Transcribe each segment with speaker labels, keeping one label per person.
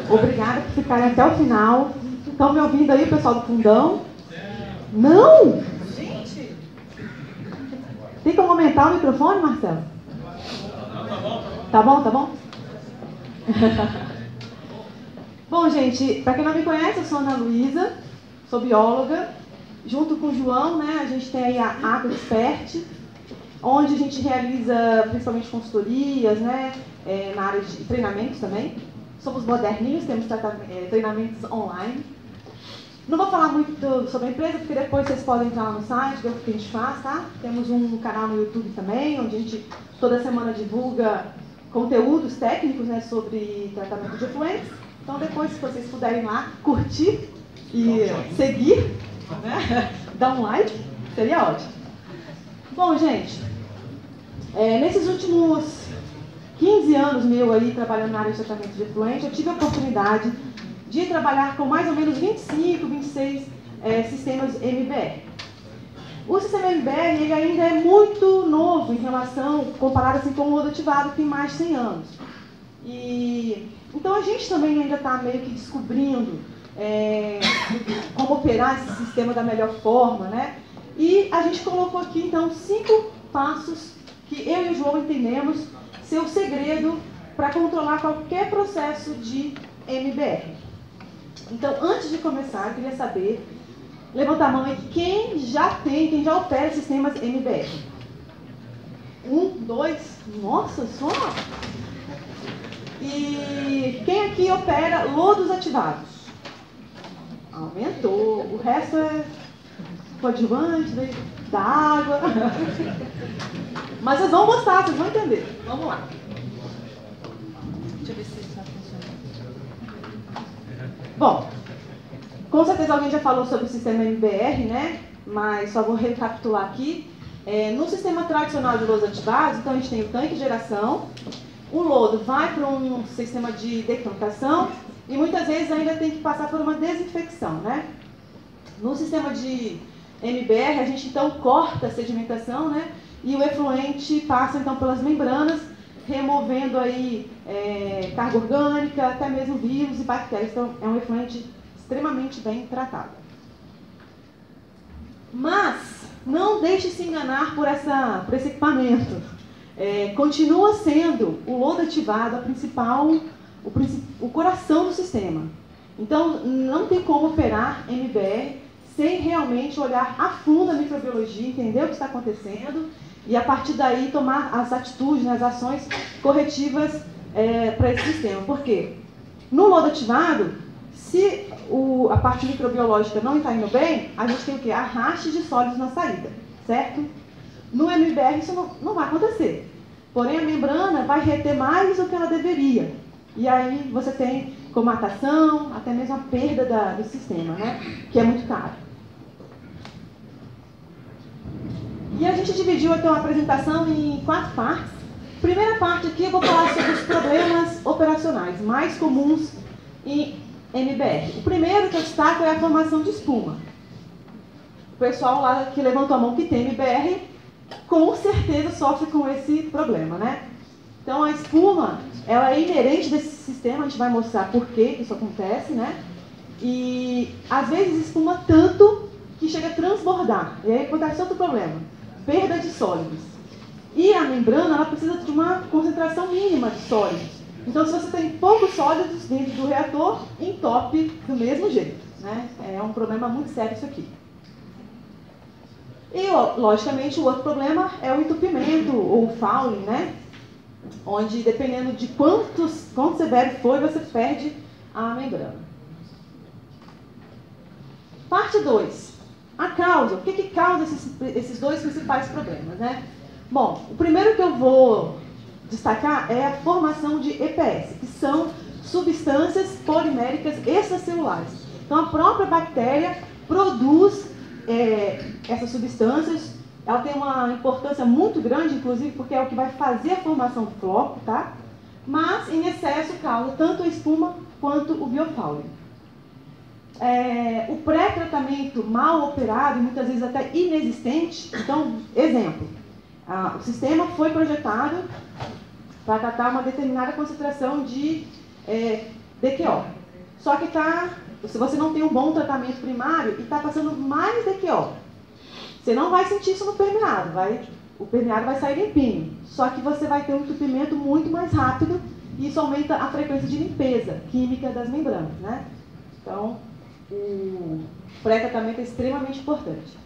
Speaker 1: Obrigada por ficarem até o final. Estão me ouvindo aí, pessoal do fundão? Não? Gente! Tem como aumentar o microfone, Marcelo? Tá bom, tá bom? Bom, gente, para quem não me conhece, eu sou Ana Luísa, sou bióloga. Junto com o João, né, a gente tem aí a AgroExpert, onde a gente realiza principalmente consultorias, né, na área de treinamentos também. Somos moderninhos, temos treinamentos online. Não vou falar muito sobre a empresa, porque depois vocês podem entrar lá no site, ver o que a gente faz, tá? Temos um canal no YouTube também, onde a gente toda semana divulga conteúdos técnicos, né, sobre tratamento de efluentes. Então depois, se vocês puderem lá, curtir e seguir, né, dar um like, seria ótimo. Bom, gente, nesses últimos 15 anos meu aí trabalhando na área de tratamento de efluente, eu tive a oportunidade de trabalhar com mais ou menos 25, 26 sistemas MBR. O sistema MBR ele ainda é muito novo em relação, comparado assim, com o lodo ativado, que tem mais de 100 anos. Então a gente também ainda está meio que descobrindo como operar esse sistema da melhor forma, né? E a gente colocou aqui, então, 5 passos que eu e o João entendemos ser o segredo para controlar qualquer processo de MBR. Então, antes de começar, eu queria saber, levanta a mão aí, quem já opera sistemas MBR? 1, 2, nossa, só! E quem aqui opera lodos ativados? Aumentou. O resto é coadjuvante, da água. Mas vocês vão gostar, vocês vão entender. Vamos lá. Deixa eu ver se isso está funcionando. Bom, com certeza alguém já falou sobre o sistema MBR, né? Mas só vou recapitular aqui. No sistema tradicional de lodos ativados, então a gente tem o tanque de geração. O lodo vai para um sistema de decantação e muitas vezes ainda tem que passar por uma desinfecção, né? No sistema de MBR, a gente então corta a sedimentação, né? E o efluente passa então pelas membranas, removendo aí carga orgânica, até mesmo vírus e bactérias. Então é um efluente extremamente bem tratado. Mas não deixe se enganar por esse equipamento. Continua sendo o lodo ativado o coração do sistema. Então, não tem como operar MBR sem realmente olhar a fundo a microbiologia, entender o que está acontecendo e, a partir daí, tomar as atitudes, né, as ações corretivas para esse sistema. Por quê? No lodo ativado, se a parte microbiológica não está indo bem, a gente tem o quê? Arraste de sólidos na saída, certo? No MBR isso não vai acontecer. Porém, a membrana vai reter mais do que ela deveria. E aí você tem comatação, até mesmo a perda do sistema, né? Que é muito caro. E a gente dividiu então a apresentação em 4 partes. Primeira parte aqui eu vou falar sobre os problemas operacionais mais comuns em MBR. O primeiro que eu destaco é a formação de espuma. O pessoal lá que levantou a mão que tem MBR, com certeza sofre com esse problema, né? Então a espuma, ela é inerente desse sistema, a gente vai mostrar por que isso acontece, né? E às vezes espuma tanto que chega a transbordar. E aí acontece outro problema, perda de sólidos. E a membrana, ela precisa de uma concentração mínima de sólidos. Então se você tem poucos sólidos dentro do reator, entope do mesmo jeito, né? É um problema muito sério isso aqui. E, logicamente, o outro problema é o entupimento, ou o fouling, né? Onde, dependendo de quanto severo for, você perde a membrana. Parte 2. A causa. O que causa esses 2 principais problemas, né? Bom, o primeiro que eu vou destacar é a formação de EPS, que são substâncias poliméricas extracelulares. Então, a própria bactéria produz essas substâncias. Ela tem uma importância muito grande, inclusive, porque é o que vai fazer a formação do floco, tá? Mas, em excesso, causa tanto a espuma quanto o biofouling. O pré-tratamento mal operado, e muitas vezes até inexistente. Então, exemplo, o sistema foi projetado para tratar uma determinada concentração de DQO. Só que se você não tem um bom tratamento primário e está passando mais DQO, você não vai sentir isso no permeado, o permeado vai sair limpinho. Só que você vai ter um entupimento muito mais rápido e isso aumenta a frequência de limpeza química das membranas, né? Então, o pré-tratamento é extremamente importante.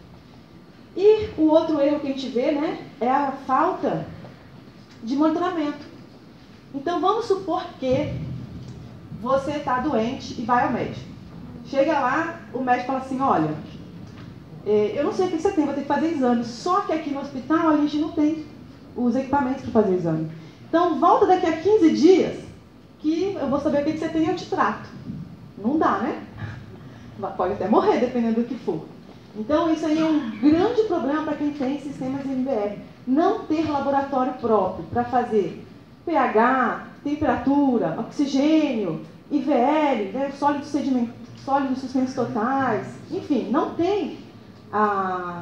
Speaker 1: E o outro erro que a gente vê, né, é a falta de monitoramento. Então, vamos supor que você está doente e vai ao médico. Chega lá, o médico fala assim, olha, eu não sei o que você tem, vai ter que fazer exame. Só que aqui no hospital a gente não tem os equipamentos para fazer exame. Então, volta daqui a 15 dias que eu vou saber o que você tem e eu te trato. Não dá, né? Pode até morrer, dependendo do que for. Então, isso aí é um grande problema para quem tem sistemas MBR. Não ter laboratório próprio para fazer pH, temperatura, oxigênio, IVL, né, sólidos suspensos totais, enfim, não tem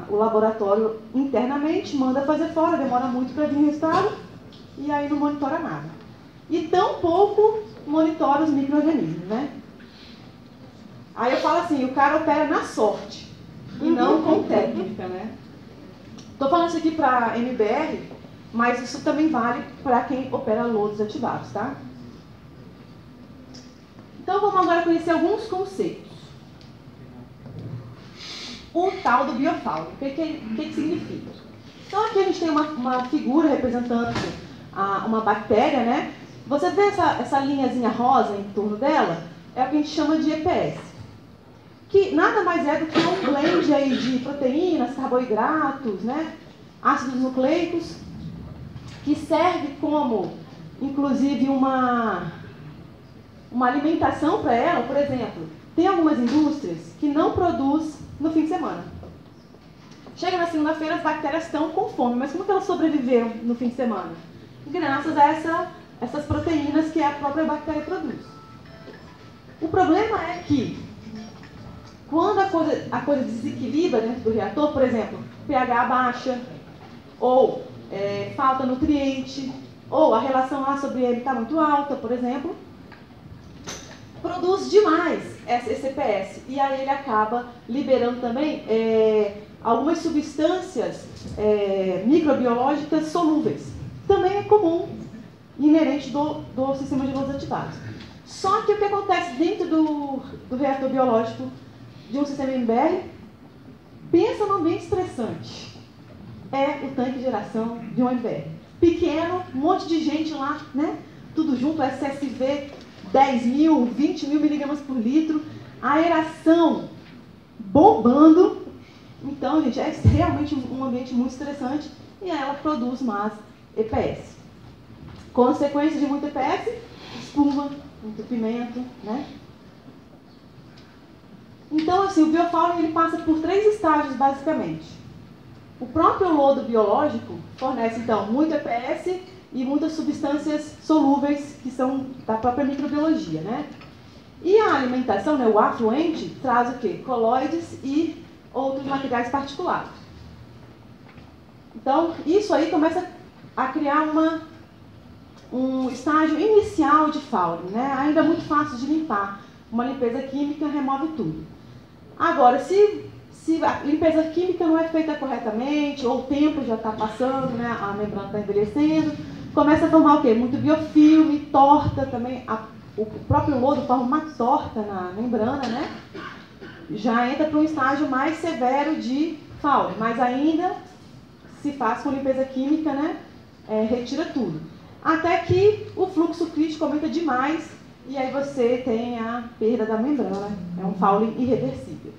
Speaker 1: o laboratório internamente, manda fazer fora, demora muito para vir o resultado e aí não monitora nada. E tampouco monitora os micro-organismos, né? Aí eu falo assim, o cara opera na sorte e não com técnica, né? Estou falando isso aqui para MBR, mas isso também vale para quem opera lodos ativados, tá? Então vamos agora conhecer alguns conceitos. O tal do biofauno, o que significa? Então aqui a gente tem uma figura representando uma bactéria, né? Você vê essa linhazinha rosa em torno dela? É o que a gente chama de EPS. Que nada mais é do que um blend aí de proteínas, carboidratos, né? Ácidos nucleicos, que serve como, inclusive, uma alimentação para ela. Por exemplo, tem algumas indústrias que não produzem no fim de semana. Chega na segunda-feira, as bactérias estão com fome, mas como que elas sobreviveram no fim de semana? Graças a essas proteínas que a própria bactéria produz. O problema é que, quando a coisa desequilibra dentro do reator, por exemplo, pH baixa, ou falta nutriente, ou a relação A sobre M está muito alta, por exemplo, produz demais esse EPS. E aí ele acaba liberando também algumas substâncias microbiológicas solúveis. Também é comum, inerente do sistema de lodos ativados. Só que o que acontece dentro do reator biológico de um sistema MBR, pensa num ambiente estressante. É o tanque de geração de um MBR. Pequeno, um monte de gente lá, né? Tudo junto, SSV, 10 mil, 20 mil miligramas por litro, aeração bombando. Então, gente, é realmente um ambiente muito estressante e ela produz mais EPS. Consequência de muito EPS, espuma, entupimento, né? Então, assim, o biofauno ele passa por 3 estágios, basicamente. O próprio lodo biológico fornece, então, muito EPS e muitas substâncias solúveis que são da própria microbiologia, né? E a alimentação, né, o afluente, traz o quê? Colóides e outros materiais particulados. Então, isso aí começa a criar um estágio inicial de fauno, né? Ainda muito fácil de limpar. Uma limpeza química remove tudo. Agora, se a limpeza química não é feita corretamente, ou o tempo já está passando, né, a membrana está envelhecendo, começa a formar o quê? Muito biofilme, torta também. O próprio lodo forma uma torta na membrana, né? Já entra para um estágio mais severo de fauno, mas ainda se faz com limpeza química, né? Retira tudo. Até que o fluxo crítico aumenta demais e aí você tem a perda da membrana. É um fauno irreversível.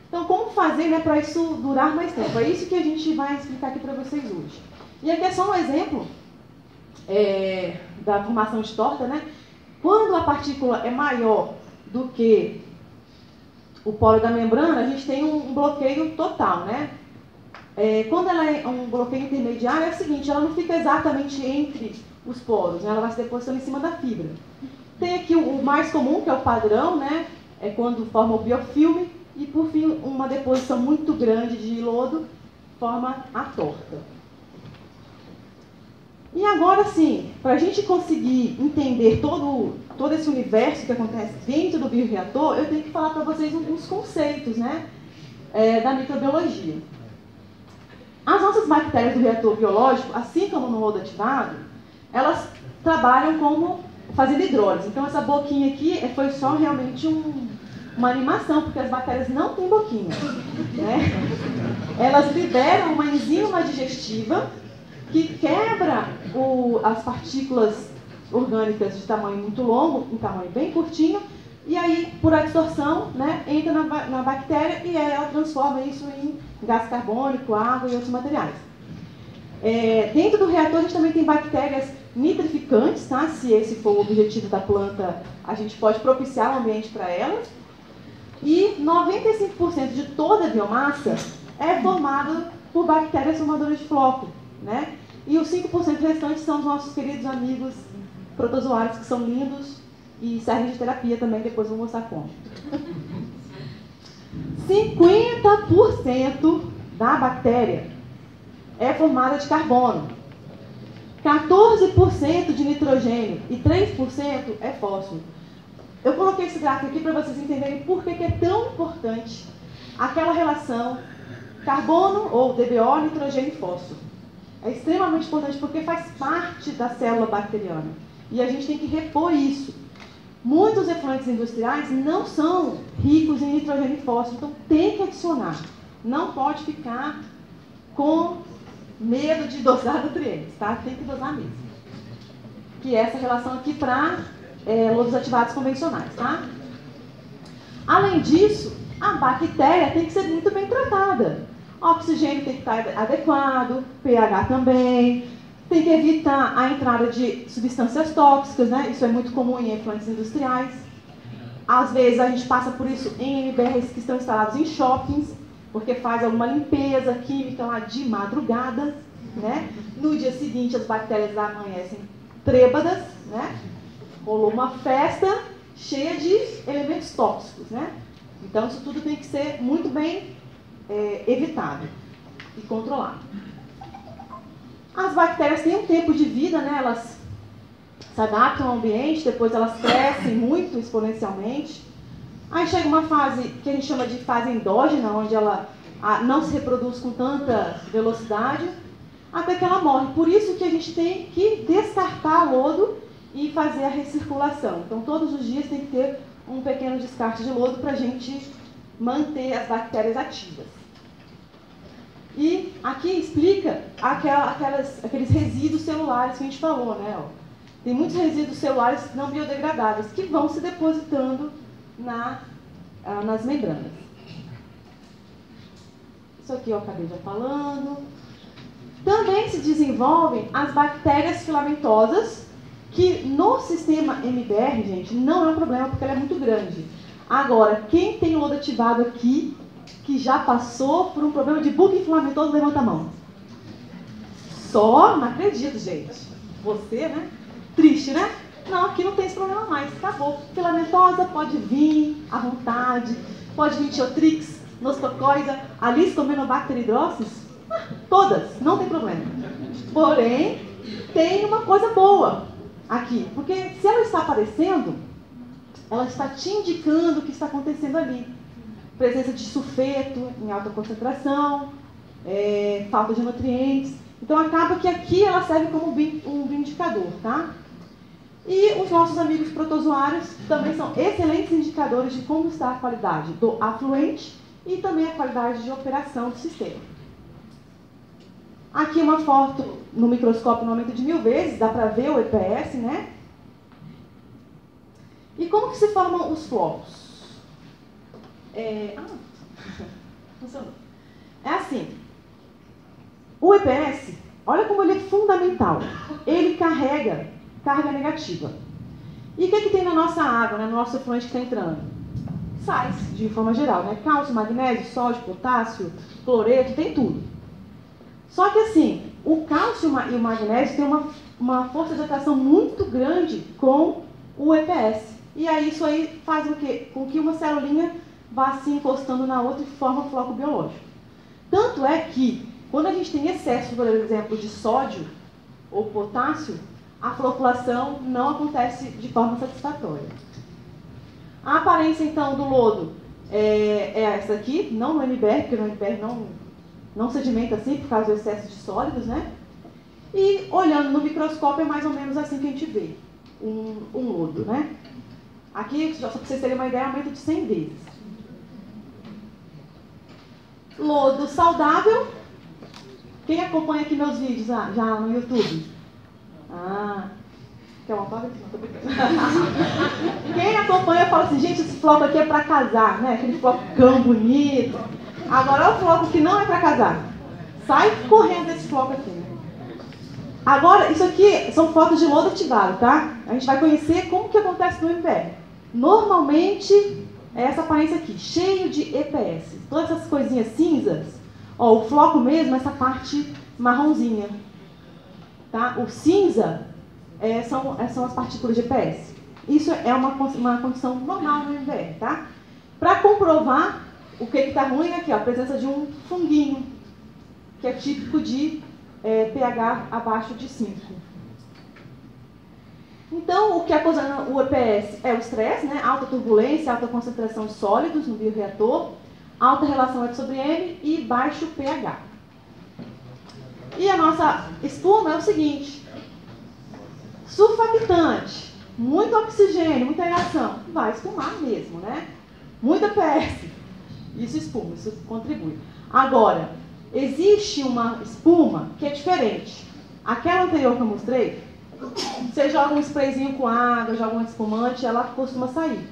Speaker 1: Então, como fazer, né, para isso durar mais tempo? É isso que a gente vai explicar aqui para vocês hoje. E aqui é só um exemplo da formação de torta, né? Quando a partícula é maior do que o poro da membrana, a gente tem um bloqueio total, né? Quando ela é um bloqueio intermediário, é o seguinte, ela não fica exatamente entre os poros, né? Ela vai se depositando em cima da fibra. Tem aqui o mais comum, que é o padrão, né? É quando forma o biofilme, e por fim, uma deposição muito grande de lodo forma a torta. E agora sim, para a gente conseguir entender todo esse universo que acontece dentro do bioreator, eu tenho que falar para vocês alguns conceitos, né, da microbiologia. As nossas bactérias do reator biológico, assim como no rodo ativado, elas trabalham como fazendo hidrólise. Então essa boquinha aqui foi só realmente uma animação, porque as bactérias não têm boquinha, né? Elas liberam uma enzima digestiva que quebra as partículas orgânicas de tamanho muito longo, em tamanho bem curtinho, e aí, por absorção, né, entra na bactéria e ela transforma isso em gás carbônico, água e outros materiais. Dentro do reator, a gente também tem bactérias nitrificantes, tá? Se esse for o objetivo da planta, a gente pode propiciar um ambiente para elas. E 95% de toda a biomassa é formado por bactérias formadoras de floco, né? E os 5% restantes são os nossos queridos amigos protozoários, que são lindos e servem de terapia também, depois vou mostrar como. 50% da bactéria é formada de carbono, 14% de nitrogênio e 3% é fósforo. Eu coloquei esse gráfico aqui para vocês entenderem por que é tão importante aquela relação carbono ou DBO, nitrogênio e fósforo. É extremamente importante porque faz parte da célula bacteriana e a gente tem que repor isso. Muitos efluentes industriais não são ricos em nitrogênio e fósforo, então tem que adicionar. Não pode ficar com medo de dosar nutrientes, tá? Tem que dosar mesmo. Que é essa relação aqui para lodos ativados convencionais, tá? Além disso, a bactéria tem que ser muito bem tratada. O oxigênio tem que estar adequado, pH também, tem que evitar a entrada de substâncias tóxicas, né? Isso é muito comum em efluentes industriais. Às vezes a gente passa por isso em MBRs que estão instalados em shoppings, porque faz alguma limpeza química lá de madrugada, né? No dia seguinte as bactérias amanhecem trêbadas, né? Rolou uma festa cheia de elementos tóxicos, né? Então isso tudo tem que ser muito bem evitado e controlado. As bactérias têm um tempo de vida, né? Elas se adaptam ao ambiente, depois elas crescem muito exponencialmente. Aí chega uma fase que a gente chama de fase endógena, onde ela não se reproduz com tanta velocidade, até que ela morre. Por isso que a gente tem que descartar lodo e fazer a recirculação. Então, todos os dias tem que ter um pequeno descarte de lodo para a gente manter as bactérias ativas. E aqui explica aqueles resíduos celulares que a gente falou, né? Tem muitos resíduos celulares não biodegradáveis que vão se depositando nas membranas. Isso aqui eu acabei já falando. Também se desenvolvem as bactérias filamentosas, que no sistema MBR, gente, não é um problema porque ela é muito grande. Agora, quem tem o lodo ativado aqui, que já passou por um problema de buco inflamatoso, levanta a mão. Só? Não acredito, gente. Você, né? Triste, né? Não, aqui não tem esse problema mais. Acabou. Filamentosa pode vir à vontade. Pode vir Tiotrix, Nostocoida, Alistomenobater hidrosis. Todas, não tem problema. Porém, tem uma coisa boa aqui. Porque se ela está aparecendo, ela está te indicando o que está acontecendo ali. Presença de sulfeto em alta concentração, falta de nutrientes. Então, acaba que aqui ela serve como um indicador, tá? E os nossos amigos protozoários também são excelentes indicadores de como está a qualidade do afluente e também a qualidade de operação do sistema. Aqui uma foto no microscópio no aumento de 1000 vezes, dá para ver o EPS, né? E como que se formam os flocos? Funcionou. É assim, o EPS, olha como ele é fundamental. Ele carrega carga negativa. E o que tem na nossa água, né, no nosso efluente que está entrando? Sais, de forma geral, né? Cálcio, magnésio, sódio, potássio, cloreto, tem tudo. Só que assim, o cálcio e o magnésio têm uma força de atração muito grande com o EPS. E aí isso aí faz o quê? Com que uma celulinha vá se encostando na outra e forma floco biológico. Tanto é que, quando a gente tem excesso, por exemplo, de sódio ou potássio, a floculação não acontece de forma satisfatória. A aparência, então, do lodo é essa aqui, não no MBR, porque no MBR não sedimenta assim por causa do excesso de sólidos, né? E olhando no microscópio é mais ou menos assim que a gente vê um lodo, né? Aqui, só para vocês terem uma ideia, aumenta de 100 vezes. Lodo saudável. Quem acompanha aqui meus vídeos já no YouTube? Quer uma paga? Não, tô brincando. Quem acompanha fala assim, gente, esse floco aqui é para casar, né? Aquele flocão bonito. Agora olha o floco que não é para casar. Sai correndo desse floco aqui, né? Agora, isso aqui são fotos de lodo ativado, tá? A gente vai conhecer como que acontece no MBR. Normalmente, é essa aparência aqui, cheio de EPS. Todas essas coisinhas cinzas, ó, o floco mesmo, essa parte marronzinha. Tá? O cinza são as partículas de EPS. Isso é uma condição normal no MBR, tá? Para comprovar o que está ruim, aqui, ó, a presença de um funguinho, que é típico de pH abaixo de 5. Então, o que acusando o EPS é o estresse, né? Alta turbulência, alta concentração de sólidos no bioreator, alta relação F sobre M e baixo pH. E a nossa espuma é o seguinte: surfactante, muito oxigênio, muita reação, vai espumar mesmo, né? Muita EPS, isso espuma, isso contribui. Agora, existe uma espuma que é diferente. Aquela anterior que eu mostrei, você joga um sprayzinho com água, joga um espumante, ela costuma sair.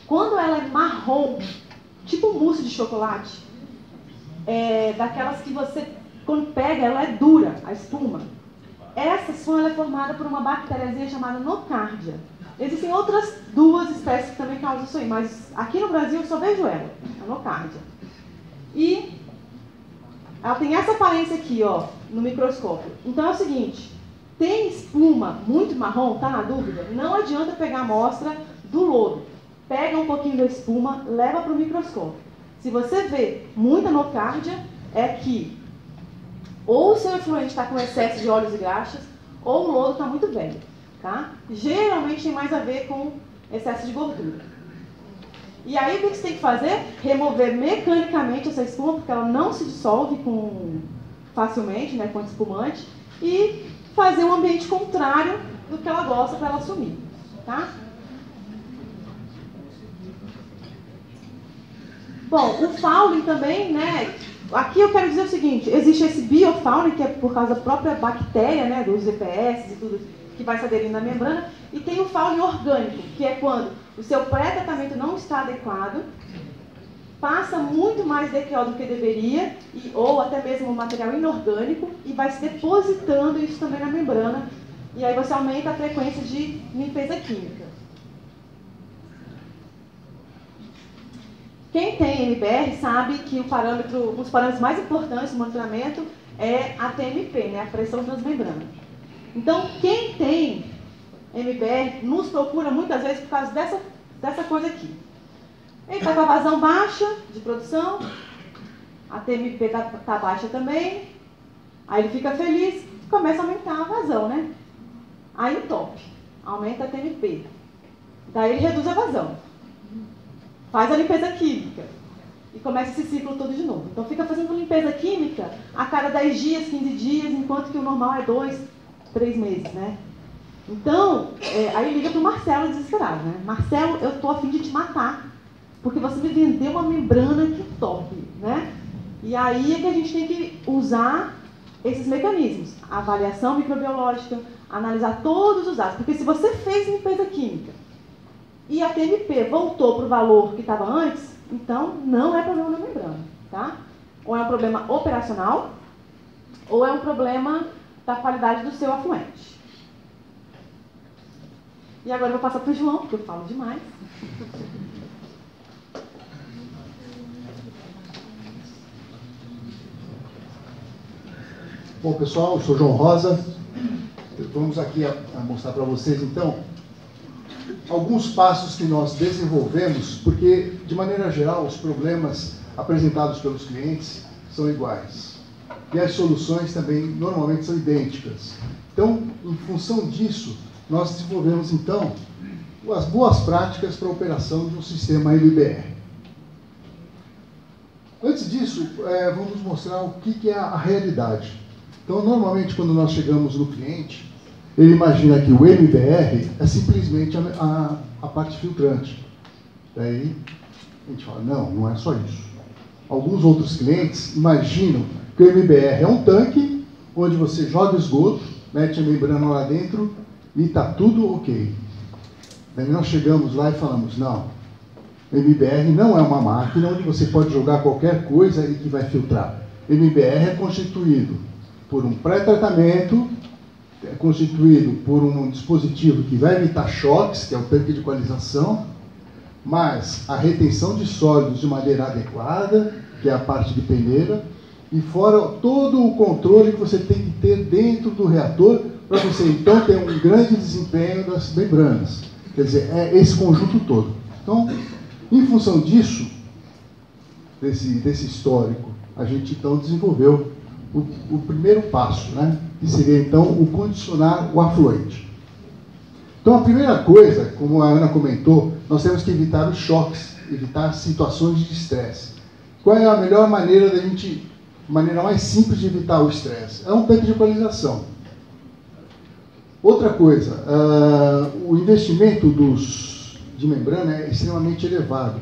Speaker 1: Quando ela é marrom, tipo mousse de chocolate, daquelas que você, quando pega, ela é dura, a espuma. Essa espuma é formada por uma bactériazinha chamada nocardia. Existem outras duas espécies que também causam isso aí, mas aqui no Brasil eu só vejo ela, a nocardia. E ela tem essa aparência aqui, ó, no microscópio. Então é o seguinte, tem espuma muito marrom, tá na dúvida? Não adianta pegar a amostra do lodo. Pega um pouquinho da espuma, leva para o microscópio. Se você vê muita nocardia, é que ou o seu efluente está com excesso de óleos e graxas, ou o lodo está muito velho, tá? Geralmente tem mais a ver com excesso de gordura. E aí o que você tem que fazer? Remover mecanicamente essa espuma, porque ela não se dissolve facilmente, né, com espumante, e fazer um ambiente contrário do que ela gosta para ela sumir, tá? Bom, o fouling também, né? Aqui eu quero dizer o seguinte, existe esse biofouling, que é por causa da própria bactéria, né, dos EPS e tudo, que vai se aderindo na membrana, e tem o fouling orgânico, que é quando o seu pré-tratamento não está adequado, passa muito mais DQO do que deveria, ou até mesmo um material inorgânico, e vai se depositando isso também na membrana, e aí você aumenta a frequência de limpeza química. Quem tem MBR sabe que um dos parâmetros mais importantes do monitoramento é a TMP, né, a pressão transmembrana. Então, quem tem MBR nos procura muitas vezes por causa dessa coisa aqui. Ele está com a vazão baixa de produção, a TMP está baixa também, aí ele fica feliz, começa a aumentar a vazão, né? Aí o top, aumenta a TMP, daí ele reduz a vazão, faz a limpeza química e começa esse ciclo todo de novo. Então fica fazendo limpeza química a cada 10 dias, 15 dias, enquanto que o normal é 2, 3 meses, né? Então, aí liga para o Marcelo desesperado, né? Marcelo, eu estou a fim de te matar, porque você me vendeu uma membrana que top, né? E aí é que a gente tem que usar esses mecanismos. A avaliação microbiológica, analisar todos os dados. Porque se você fez limpeza química e a TMP voltou para o valor que estava antes, então não é problema na membrana, tá? Ou é um problema operacional, ou é um problema da qualidade do seu afluente. E agora eu vou passar para o João, porque eu falo demais.
Speaker 2: Bom, pessoal, eu sou João Rosa. Vamos aqui a mostrar para vocês, então, alguns passos que nós desenvolvemos, porque, de maneira geral, os problemas apresentados pelos clientes são iguais. e as soluções também normalmente são idênticas. Então, em função disso, nós desenvolvemos então as boas práticas para a operação de um sistema MBR. Antes disso, vamos mostrar o que é a realidade. Então, normalmente, quando nós chegamos no cliente, ele imagina que o MBR é simplesmente a parte filtrante. Daí, a gente fala, não é só isso. Alguns outros clientes imaginam que o MBR é um tanque onde você joga esgoto, mete a membrana lá dentro e está tudo ok. Daí nós chegamos lá e falamos, não, o MBR não é uma máquina onde você pode jogar qualquer coisa e que vai filtrar. O MBR é constituído por um pré-tratamento, é constituído por um dispositivo que vai evitar choques, que é o tanque de equalização, mas a retenção de sólidos de maneira adequada, que é a parte de peneira, e fora todo o controle que você tem que ter dentro do reator para você então ter um grande desempenho das membranas. Quer dizer, é esse conjunto todo. Então, em função disso, desse histórico, a gente então desenvolveu o primeiro passo, né? Que seria então o condicionar o afluente. Então, a primeira coisa, como a Ana comentou, nós temos que evitar os choques, evitar situações de estresse. Qual é a melhor maneira maneira mais simples de evitar o estresse? É um tanque de equalização. Outra coisa, o investimento de membrana é extremamente elevado.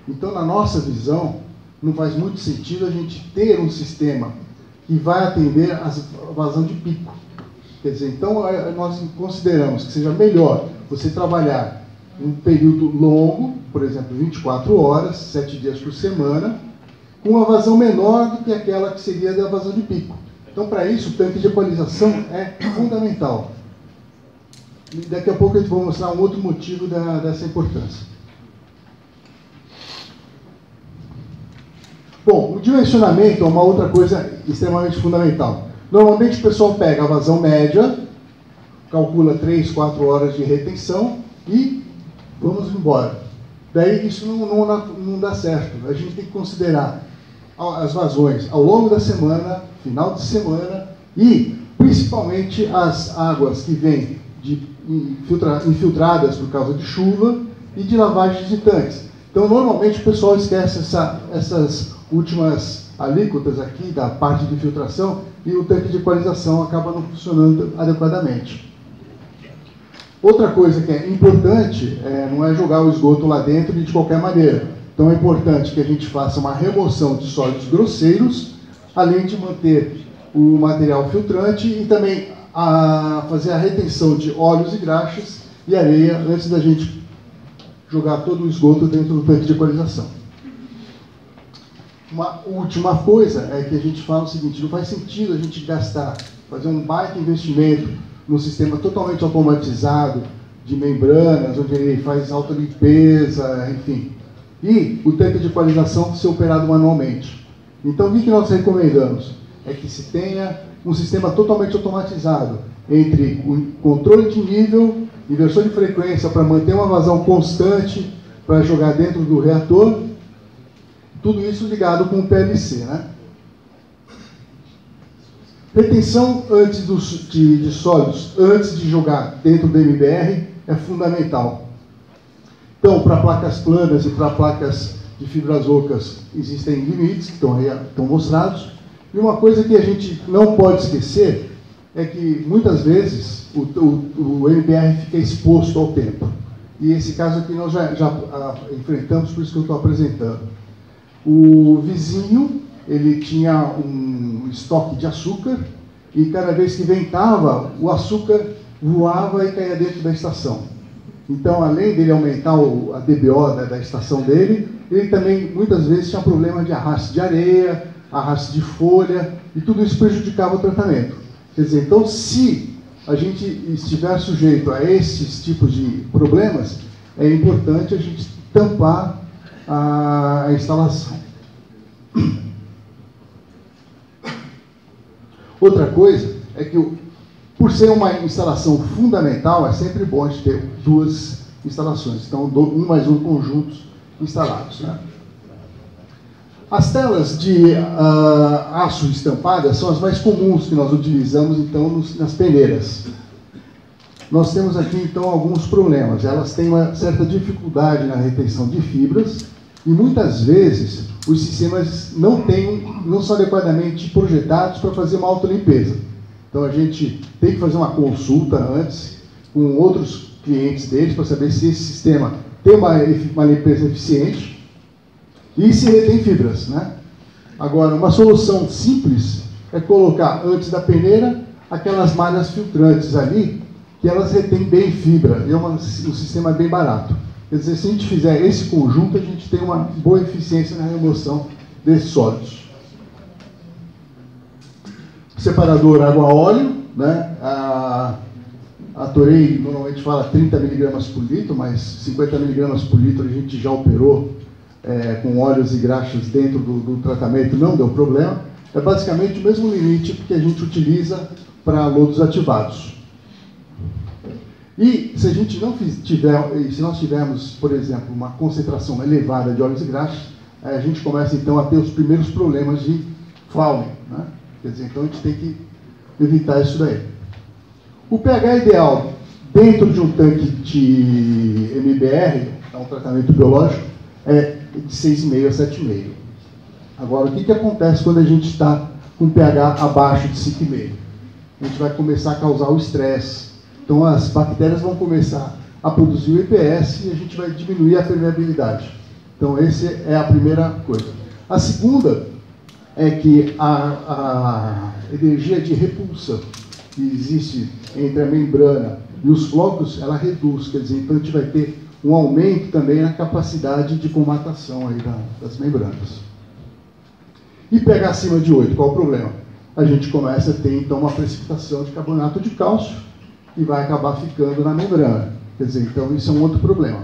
Speaker 2: Então, na nossa visão, não faz muito sentido a gente ter um sistema que vai atender a vazão de pico. Quer dizer, então nós consideramos que seja melhor você trabalhar um período longo, por exemplo, 24 horas, 7 dias por semana, com uma vazão menor do que aquela que seria da vazão de pico. Então, para isso, o tanque de equalização é fundamental. E daqui a pouco eu vou mostrar um outro motivo dessa importância. Bom, o dimensionamento é uma outra coisa extremamente fundamental. Normalmente o pessoal pega a vazão média, calcula 3, 4 horas de retenção e vamos embora. Daí isso não dá certo. A gente tem que considerar as vazões ao longo da semana, final de semana e principalmente as águas que vêm infiltradas por causa de chuva e de lavagem de tanques. Então, normalmente o pessoal esquece essas últimas alíquotas aqui da parte de filtração e o tanque de equalização acaba não funcionando adequadamente. Outra coisa que é importante não é jogar o esgoto lá dentro de qualquer maneira. Então é importante que a gente faça uma remoção de sólidos grosseiros, além de manter o material filtrante e também fazer a retenção de óleos e graxas e areia antes da gente jogar todo o esgoto dentro do tanque de equalização. Uma última coisa é que a gente fala o seguinte, não faz sentido a gente fazer um baita investimento num sistema totalmente automatizado de membranas, onde ele faz autolimpeza, enfim, e o tanque de equalização ser operado manualmente. Então, o que nós recomendamos? É que se tenha um sistema totalmente automatizado entre o controle de nível, inversão de frequência para manter uma vazão constante para jogar dentro do reator, tudo isso ligado com o PLC, né? Retenção de sólidos antes de jogar dentro do MBR é fundamental. Então, para placas planas e para placas de fibras ocas existem limites que estão mostrados. E uma coisa que a gente não pode esquecer é que muitas vezes o MBR fica exposto ao tempo. E esse caso aqui nós já enfrentamos, por isso que eu estou apresentando. O vizinho, ele tinha um estoque de açúcar e cada vez que ventava, o açúcar voava e caía dentro da estação. Então, além dele aumentar a DBO da estação dele, ele também muitas vezes tinha problema de arraste de areia, arraste de folha, e tudo isso prejudicava o tratamento. Quer dizer, então, se a gente estiver sujeito a esses tipos de problemas, é importante a gente tampar a instalação. Outra coisa é que, por ser uma instalação fundamental, é sempre bom a gente ter duas instalações. Então, um mais um conjuntos instalados, né? As telas de aço estampadas são as mais comuns que nós utilizamos, então, nas peneiras. Nós temos aqui, então, alguns problemas. Elas têm uma certa dificuldade na retenção de fibras e, muitas vezes, os sistemas não são adequadamente projetados para fazer uma autolimpeza. Então, a gente tem que fazer uma consulta antes com outros clientes deles para saber se esse sistema tem uma limpeza eficiente e se retém fibras, né? Agora, uma solução simples é colocar, antes da peneira, aquelas malhas filtrantes ali, que elas retêm bem fibra, e é um sistema bem barato. Quer dizer, se a gente fizer esse conjunto, a gente tem uma boa eficiência na remoção desses sólidos. Separador água-óleo, né? A Toray normalmente fala 30 mg por litro, mas 50 mg por litro a gente já operou com óleos e graxas dentro do tratamento, não deu problema. É basicamente o mesmo limite que a gente utiliza para lodos ativados. E se a gente não se nós tivermos, por exemplo, uma concentração elevada de óleos e graxas, a gente começa então a ter os primeiros problemas de fouling, né? Quer dizer, então a gente tem que evitar isso daí. O pH ideal dentro de um tanque de MBR, um tratamento biológico, é de 6,5 a 7,5. Agora, o que acontece quando a gente está com pH abaixo de 5,5? A gente vai começar a causar o estresse. Então, as bactérias vão começar a produzir o EPS e a gente vai diminuir a permeabilidade. Então, essa é a primeira coisa. A segunda é que a energia de repulsa que existe entre a membrana e os flocos, ela reduz. Quer dizer, então a gente vai ter um aumento também na capacidade de comatação aí das membranas. E pH acima de 8, qual o problema? A gente começa a ter, então, uma precipitação de carbonato de cálcio e vai acabar ficando na membrana. Quer dizer, então, isso é um outro problema.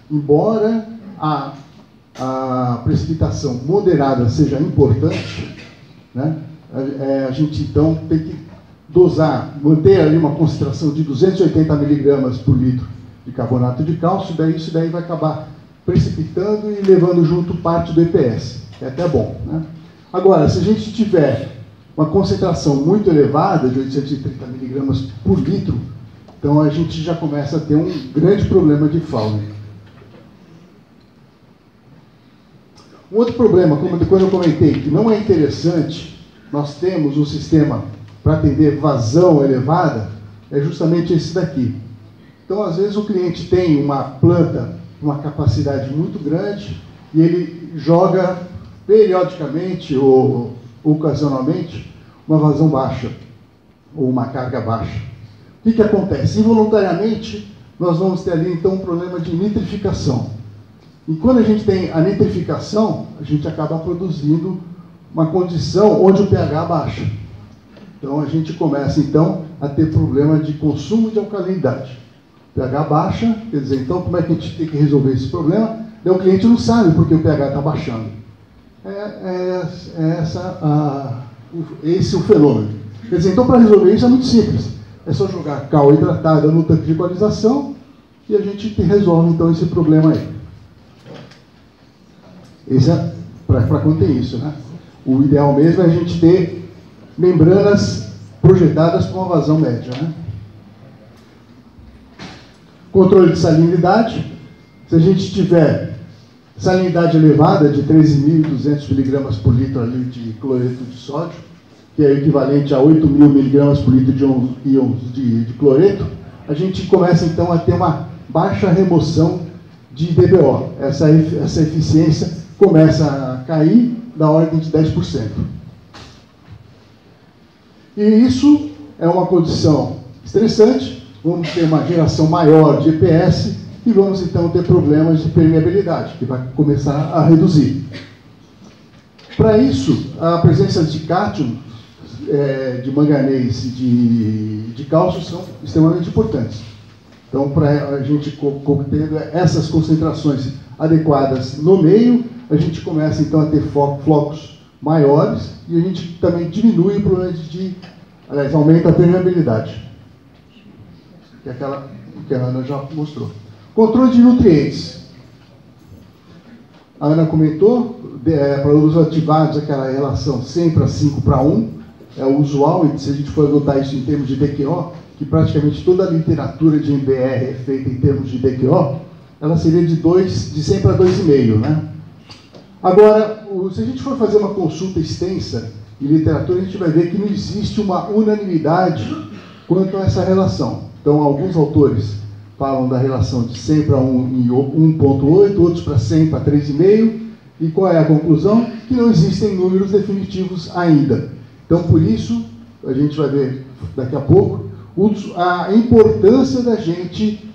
Speaker 2: Embora a precipitação moderada seja importante, né, a gente, então, tem que dosar, manter ali uma concentração de 280 mg por litro de carbonato de cálcio, daí isso daí vai acabar precipitando e levando junto parte do EPS. É até bom, né? Agora, se a gente tiver uma concentração muito elevada, de 830 mg por litro, então a gente já começa a ter um grande problema de fouling. Um outro problema, como quando eu comentei, que não é interessante, nós temos um sistema para atender vazão elevada, é justamente esse daqui. Então, às vezes, o cliente tem uma planta, uma capacidade muito grande, e ele joga periodicamente ou ocasionalmente uma vazão baixa, ou uma carga baixa. O que acontece? Involuntariamente, nós vamos ter ali, então, um problema de nitrificação. E quando a gente tem a nitrificação, a gente acaba produzindo uma condição onde o pH baixa. Então, a gente começa, então, a ter problema de consumo de alcalinidade. pH baixa, quer dizer, então, como é que a gente tem que resolver esse problema? O cliente não sabe porque o pH está baixando. Esse é o fenômeno. Quer dizer, então, para resolver isso é muito simples. É só jogar cal hidratada no tanque de equalização e a gente resolve, então, esse problema aí. Esse é para quando tem isso, né? O ideal mesmo é a gente ter membranas projetadas com uma vazão média, né? Controle de salinidade. Se a gente tiver salinidade elevada de 13.200 mg por litro ali de cloreto de sódio, que é equivalente a 8.000 mg por litro de íons de cloreto, a gente começa então a ter uma baixa remoção de DBO. Essa eficiência começa a cair da ordem de 10%. E isso é uma condição estressante, vamos ter uma geração maior de EPS e vamos então ter problemas de permeabilidade, que vai começar a reduzir. Para isso, a presença de cátion, de manganês e de cálcio são extremamente importantes. Então, para a gente ter essas concentrações adequadas no meio, a gente começa então a ter flocos maiores e a gente também diminui o problema aliás, aumenta a permeabilidade. Que é aquela que a Ana já mostrou. Controle de nutrientes. a Ana comentou, para os ativados, aquela relação 100/5/1, é o usual, e se a gente for adotar isso em termos de DQO, que praticamente toda a literatura de MBR é feita em termos de DQO, ela seria de 100 para 2,5, né? Agora, se a gente for fazer uma consulta extensa em literatura, a gente vai ver que não existe uma unanimidade quanto a essa relação. Então, alguns autores falam da relação de 100 para 1 em 1,8, outros para 100 para 3,5, e qual é a conclusão? Que não existem números definitivos ainda. Então, por isso, a gente vai ver daqui a pouco a importância da gente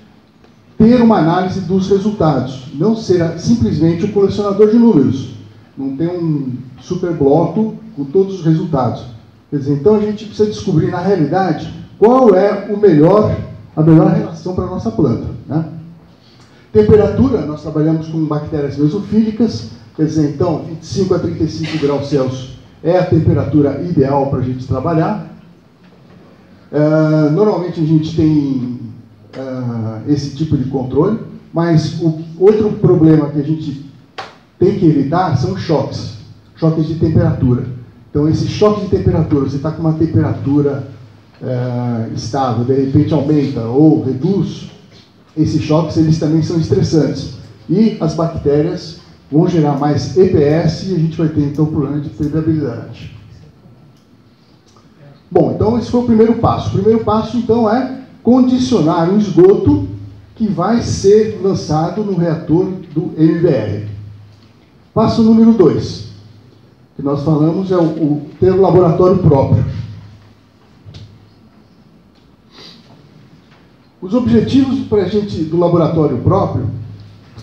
Speaker 2: ter uma análise dos resultados, não ser simplesmente um colecionador de números, não ter um super bloco com todos os resultados. Quer dizer, então a gente precisa descobrir, na realidade, qual é a melhor relação para a nossa planta, né? Temperatura, nós trabalhamos com bactérias mesofílicas, quer dizer, então, 25 a 35 graus Celsius é a temperatura ideal para a gente trabalhar. Normalmente a gente tem esse tipo de controle, mas o outro problema que a gente tem que evitar são choques de temperatura. Então, esse choque de temperatura, você está com uma temperatura estável, de repente aumenta ou reduz, esses choques eles também são estressantes. E as bactérias vão gerar mais EPS e a gente vai ter então problema de permeabilidade. Bom, então esse foi o primeiro passo. O primeiro passo então é condicionar o esgoto que vai ser lançado no reator do MBR. Passo número 2, que nós falamos, é ter o laboratório próprio. Os objetivos para a gente do laboratório próprio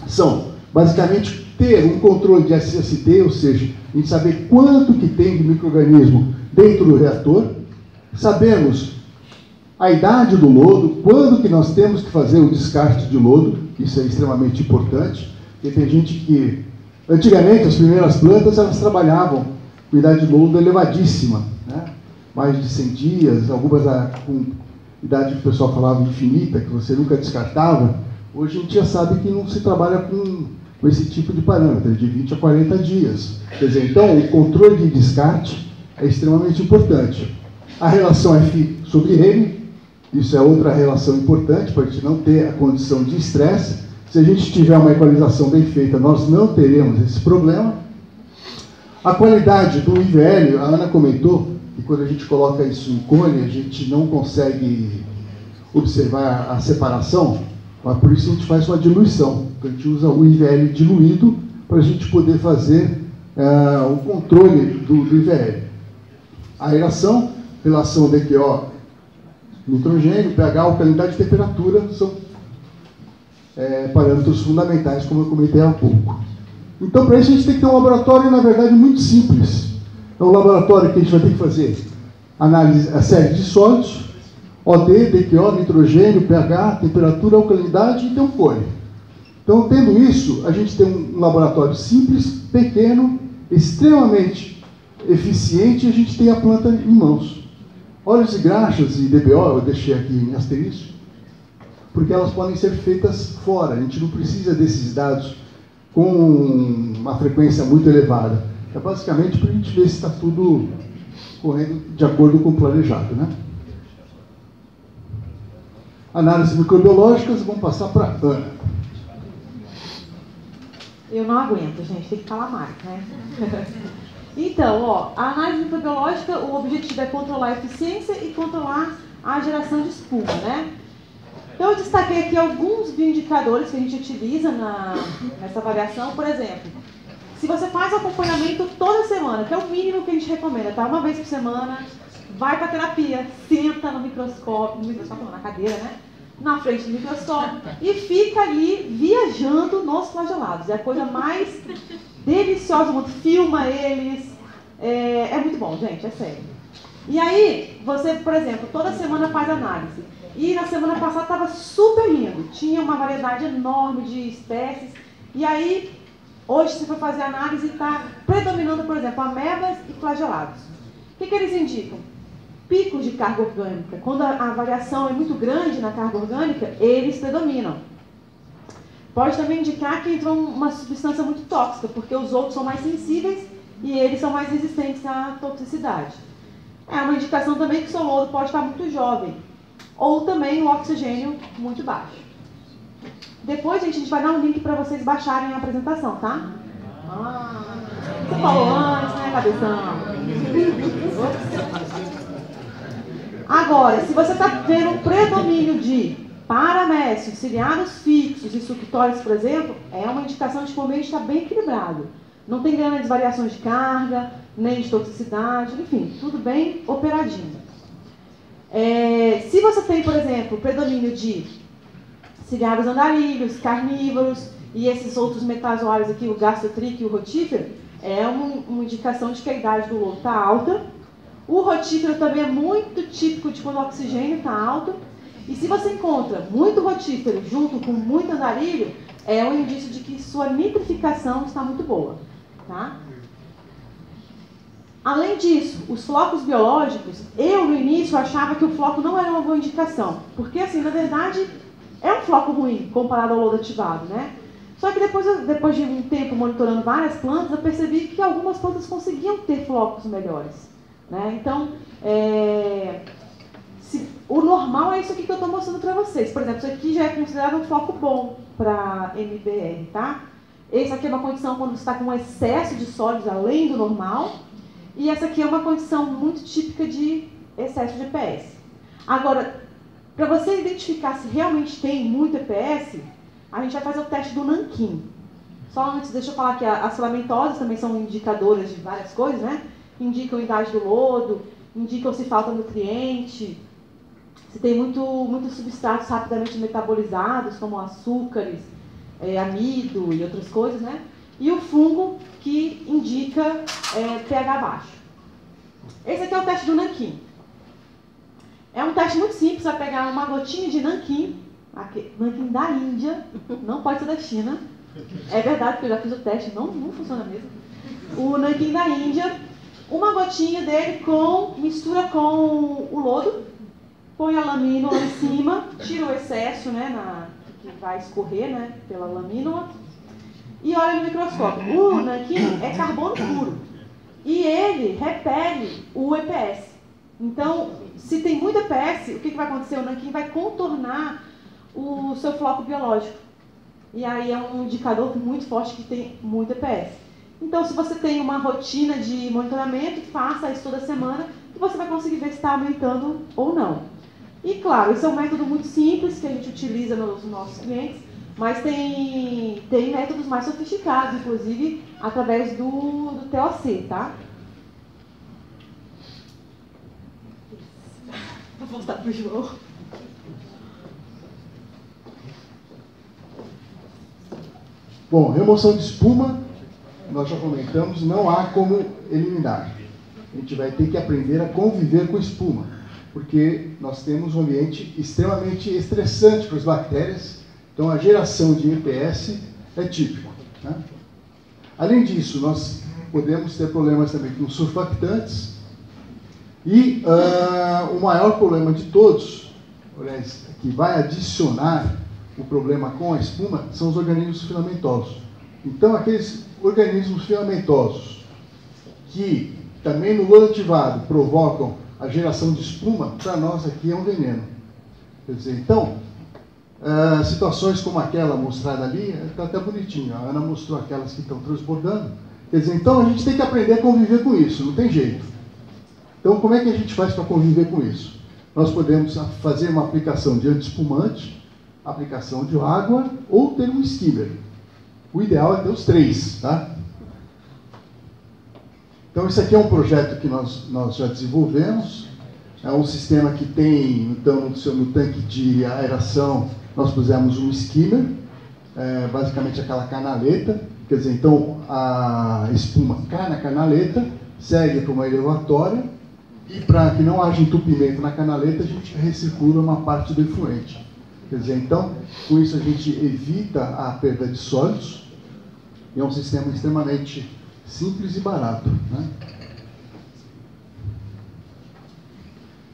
Speaker 2: são, basicamente, ter um controle de SST, ou seja, a gente saber quanto que tem de micro-organismo dentro do reator, sabemos a idade do lodo, quando que nós temos que fazer o descarte de lodo, isso é extremamente importante, porque tem gente que, antigamente, as primeiras plantas, elas trabalhavam com idade de lodo elevadíssima, né? Mais de 100 dias, algumas com idade que o pessoal falava infinita, que você nunca descartava. Hoje a gente já sabe que não se trabalha com esse tipo de parâmetro, de 20 a 40 dias. Quer dizer, então, o controle de descarte é extremamente importante. A relação F sobre M, isso é outra relação importante, para a gente não ter a condição de estresse. Se a gente tiver uma equalização bem feita, nós não teremos esse problema. A qualidade do IVL, a Ana comentou, que quando a gente coloca isso em cone, a gente não consegue observar a separação, mas por isso a gente faz uma diluição. Então, a gente usa o IVL diluído para a gente poder fazer o controle do IVL. A relação DQO, nitrogênio, pH, alcalinidade e temperatura são parâmetros fundamentais, como eu comentei há pouco. Então, para isso, a gente tem que ter um laboratório, na verdade, muito simples. É um laboratório que a gente vai ter que fazer a série de sólidos, OD, DQO, nitrogênio, pH, temperatura, alcalinidade e tem um cone. Então, tendo isso, a gente tem um laboratório simples, pequeno, extremamente eficiente, e a gente tem a planta em mãos. Óleos e graxas e DBO, eu deixei aqui em asterisco, porque elas podem ser feitas fora. A gente não precisa desses dados com uma frequência muito elevada. É basicamente para a gente ver se está tudo correndo de acordo com o planejado, né? Análises microbiológicas, vamos passar para a Ana.
Speaker 1: Eu não aguento, gente, tem que falar mais, né? Então, a análise microbiológica, o objetivo é controlar a eficiência e controlar a geração de espuma, né? Então, eu destaquei aqui alguns bioindicadores que a gente utiliza nessa avaliação. Por exemplo, se você faz acompanhamento toda semana, que é o mínimo que a gente recomenda, tá? Uma vez por semana, vai para a terapia, senta no microscópio não, na cadeira, né? Na frente do microscópio e fica ali viajando nos flagelados. É a coisa mais deliciosa do mundo. Filma eles. É muito bom, gente, é sério. E aí, você, por exemplo, toda semana faz análise. E na semana passada estava super lindo. Tinha uma variedade enorme de espécies. E aí, hoje você foi fazer análise e está predominando, por exemplo, amebas e flagelados. O que eles indicam? Picos de carga orgânica. Quando a variação é muito grande na carga orgânica, eles predominam. pode também indicar que entrou uma substância muito tóxica, porque os outros são mais sensíveis e eles são mais resistentes à toxicidade. É uma indicação também que o seu lodo pode estar muito jovem, ou também o oxigênio muito baixo. Depois, gente, a gente vai dar um link para vocês baixarem a apresentação, tá? Você falou antes, né, cabeção? Agora, se você está vendo um predomínio de paramécios, ciliados fixos e suctórios, por exemplo, é uma indicação de que o ambiente está bem equilibrado. Não tem grandes variações de carga, nem de toxicidade, enfim, tudo bem operadinho. Se você tem, por exemplo, predomínio de ciliados andarilhos, carnívoros e esses outros metazoários aqui, o gastrotrique e o rotífero, é uma indicação de que a idade do lodo está alta. O rotífero também é muito típico de quando o oxigênio está alto. E se você encontra muito rotífero junto com muito andarilho, é um indício de que sua nitrificação está muito boa. Tá? Além disso, os flocos biológicos, eu no início achava que o floco não era uma boa indicação, porque assim, na verdade, é um floco ruim comparado ao lodo ativado, né? Só que depois de um tempo monitorando várias plantas, eu percebi que algumas plantas conseguiam ter flocos melhores, né? Então, o normal é isso aqui que eu estou mostrando para vocês. Por exemplo, isso aqui já é considerado um floco bom para MBR, tá? Essa aqui é uma condição quando você está com um excesso de sólidos além do normal. E essa aqui é uma condição muito típica de excesso de EPS. Agora, para você identificar se realmente tem muito EPS, a gente vai fazer o teste do nanquim. Só antes, deixa eu falar que as filamentosas também são indicadoras de várias coisas, né? Indicam a idade do lodo, indicam se falta nutriente, se tem muitos substratos rapidamente metabolizados, como açúcares, amido e outras coisas, né? E o fungo, que indica pH baixo. Esse aqui é o teste do nanquim. É um teste muito simples, vai pegar uma gotinha de nanquim, nanquim da Índia, não pode ser da China. É verdade, porque eu já fiz o teste, não funciona mesmo. O nanquim da Índia, uma gotinha dele mistura com o lodo, põe a lamínula em cima, tira o excesso, né, que vai escorrer, né, pela lamínula, e olha no microscópio. O nanquim é carbono puro e ele repele o EPS. Então, se tem muito EPS, o que vai acontecer? O nanquim vai contornar o seu floco biológico. E aí é um indicador muito forte que tem muito EPS. Então, se você tem uma rotina de monitoramento, faça isso toda semana e você vai conseguir ver se está aumentando ou não. E claro, esse é um método muito simples que a gente utiliza nos nossos clientes, mas tem métodos mais sofisticados, inclusive através do TOC, tá? Vou mostrar para o João.
Speaker 2: Bom, remoção de espuma, nós já comentamos, não há como eliminar. A gente vai ter que aprender a conviver com espuma, porque nós temos um ambiente extremamente estressante para as bactérias, então a geração de EPS é típico, né? Além disso, nós podemos ter problemas também com surfactantes e o maior problema de todos, aliás, que vai adicionar o problema com a espuma, são os organismos filamentosos. Então, aqueles organismos filamentosos que também no lodo ativado provocam a geração de espuma, para nós aqui é um veneno. Quer dizer, então, situações como aquela mostrada ali, está até bonitinho, a Ana mostrou aquelas que estão transbordando. Quer dizer, então a gente tem que aprender a conviver com isso, não tem jeito. Então, como é que a gente faz para conviver com isso? Nós podemos fazer uma aplicação de anti-espumante, aplicação de água ou ter um skimmer. O ideal é ter os três, tá? Então, esse aqui é um projeto que nós já desenvolvemos. É um sistema que tem, então, no tanque de aeração, nós pusemos um skimmer, basicamente aquela canaleta. Quer dizer, então, a espuma cai na canaleta, segue para uma elevatória, e para que não haja entupimento na canaleta, a gente recircula uma parte do efluente. Quer dizer, então, com isso a gente evita a perda de sólidos, e é um sistema extremamente simples e barato, né?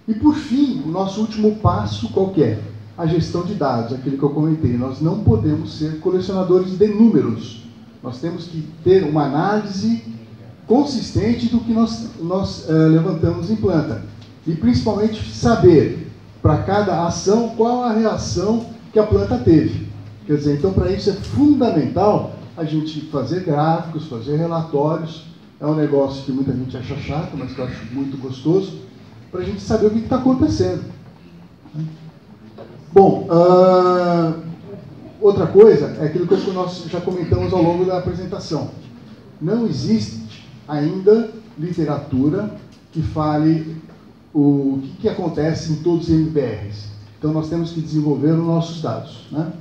Speaker 2: E por fim, o nosso último passo qual que é? a gestão de dados, aquilo que eu comentei. Nós não podemos ser colecionadores de números. Nós temos que ter uma análise consistente do que nós levantamos em planta. E principalmente saber, para cada ação, qual a reação que a planta teve. Quer dizer, então para isso é fundamental a gente fazer gráficos, fazer relatórios. É um negócio que muita gente acha chato, mas que eu acho muito gostoso, para a gente saber o que está acontecendo. Bom, outra coisa é aquilo que nós já comentamos ao longo da apresentação. Não existe ainda literatura que fale o que acontece em todos os MBRs. Então nós temos que desenvolver os nossos dados, né?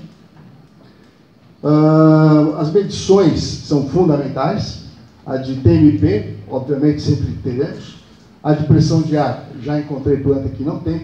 Speaker 2: As medições são fundamentais. A de TMP, obviamente, sempre teremos. A de pressão de ar, já encontrei planta que não tem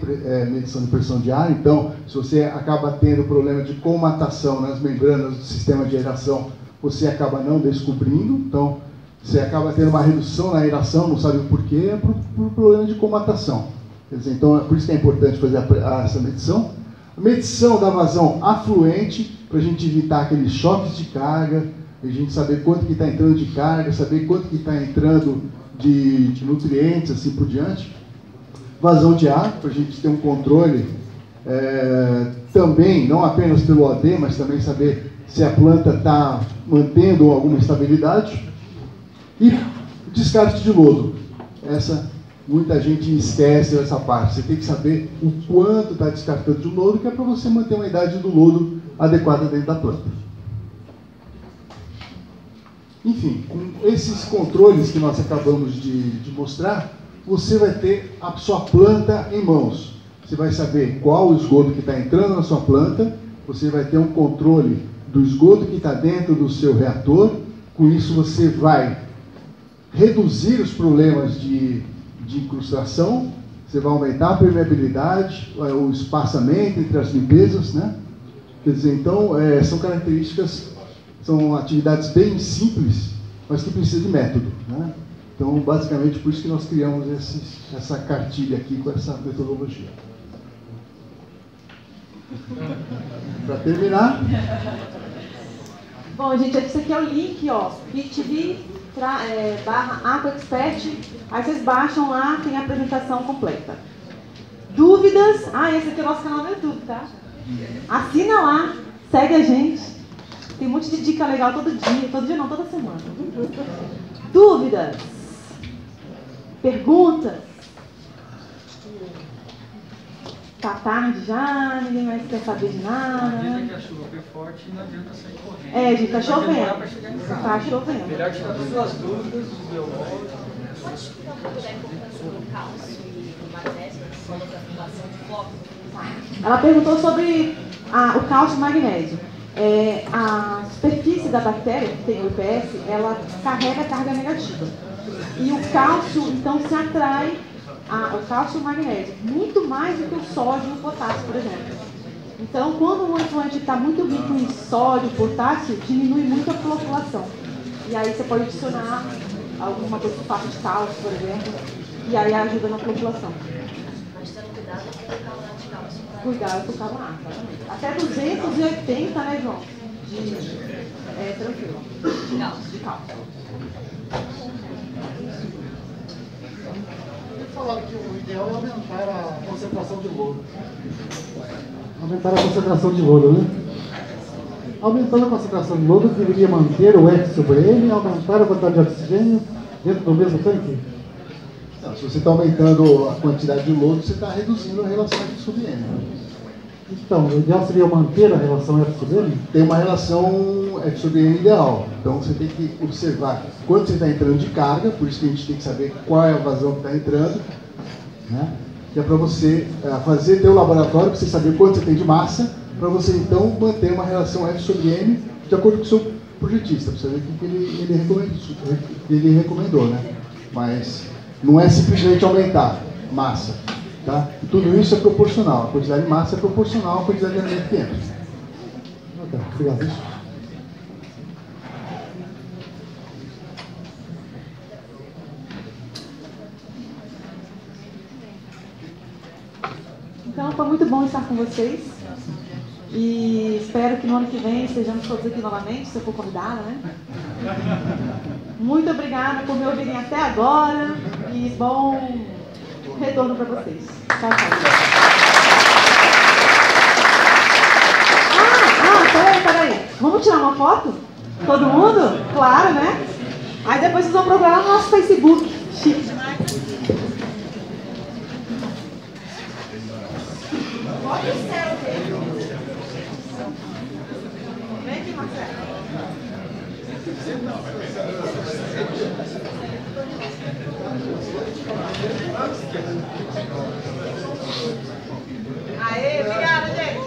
Speaker 2: medição de pressão de ar, então, se você acaba tendo problema de comatação nas membranas do sistema de aeração, você acaba não descobrindo, então, você acaba tendo uma redução na aeração, não sabe o porquê, é por problema de comatação. Quer dizer, então, é por isso que é importante fazer essa medição. A medição da vazão afluente, para a gente evitar aqueles choques de carga, a gente saber quanto que está entrando de carga, saber quanto que está entrando de nutrientes, assim por diante. Vazão de ar, para a gente ter um controle também, não apenas pelo OD, mas também saber se a planta está mantendo alguma estabilidade. E descarte de lodo. Muita gente esquece essa parte. Você tem que saber o quanto está descartando de lodo, que é para você manter uma idade do lodo adequada dentro da planta. Enfim, com esses controles que nós acabamos de mostrar, você vai ter a sua planta em mãos. Você vai saber qual o esgoto que está entrando na sua planta, você vai ter um controle do esgoto que está dentro do seu reator. Com isso você vai reduzir os problemas de incrustação, você vai aumentar a permeabilidade, o espaçamento entre as limpezas, né? Quer dizer, então, são características, são atividades bem simples, mas que precisam de método, né? Então, basicamente, por isso que nós criamos essa cartilha aqui com essa metodologia. Para terminar...
Speaker 1: Bom, gente, esse aqui é o link, ó, bit.ly/AquaExpert. Aí vocês baixam lá, tem a apresentação completa. Dúvidas? Esse aqui é o nosso canal no YouTube, tá? Assina lá, segue a gente. Tem um monte de dica legal todo dia não, toda semana. Dúvidas? Perguntas? Tá tarde já, ninguém mais quer saber de nada.
Speaker 3: Dizem que a chuva foi forte e não adianta sair correndo.
Speaker 1: Gente, tá chovendo. Tá chovendo.
Speaker 3: Melhor tirar todas as dúvidas dos biólogos.
Speaker 4: Pode explicar um pouco da importância do cálcio e do magnésio na forma da formação de flóculos?
Speaker 1: Ela perguntou sobre o cálcio e o magnésio. A superfície da bactéria, que tem o IPS, ela carrega carga negativa. E o cálcio, então, se atrai o cálcio e o magnésio, muito mais do que o sódio e o potássio, por exemplo. Então, quando o efluente está muito rico em sódio e potássio, diminui muito a floculação. E aí você pode adicionar alguma coisa que faça de cálcio, por exemplo, e aí ajuda na floculação.
Speaker 4: Mas tendo cuidado com o carbonato de cálcio.
Speaker 1: Cuidado com o carbonato, exatamente. Até 280, né, João? Tranquilo. De cálcio.
Speaker 5: Falaram que o ideal é aumentar a concentração de lodo. Aumentar a concentração de lodo, né? Aumentando a concentração de lodo, deveria manter o F sobre M e aumentar a quantidade de oxigênio dentro do mesmo tanque?
Speaker 2: Não, se você está aumentando a quantidade de lodo, você está reduzindo a relação F sobre M.
Speaker 5: Então, o ideal seria manter a relação F sobre M?
Speaker 2: Tem uma relação F sobre M ideal. Então você tem que observar quanto você está entrando de carga, por isso que a gente tem que saber qual é a vazão que está entrando, né? Que é para você fazer teu laboratório, para você saber quanto você tem de massa, para você então manter uma relação F sobre M de acordo com o seu projetista, para saber o que ele recomendou, né? Mas não é simplesmente aumentar massa. Tá? E tudo isso é proporcional. A quantidade de massa é proporcional à quantidade de alimento que entra.
Speaker 5: Ok, obrigado.
Speaker 1: Então, foi muito bom estar com vocês. E espero que no ano que vem estejamos todos aqui novamente, se eu for convidada, né? Muito obrigada por me ouvirem até agora e bom retorno para vocês. Tchau, tchau. Peraí. Vamos tirar uma foto? Todo mundo? Claro, né? Aí depois vocês vão procurar no nosso Facebook. Chique demais. Olha o céu dele. Vem aqui, Marcelo. Aê, obrigada, gente.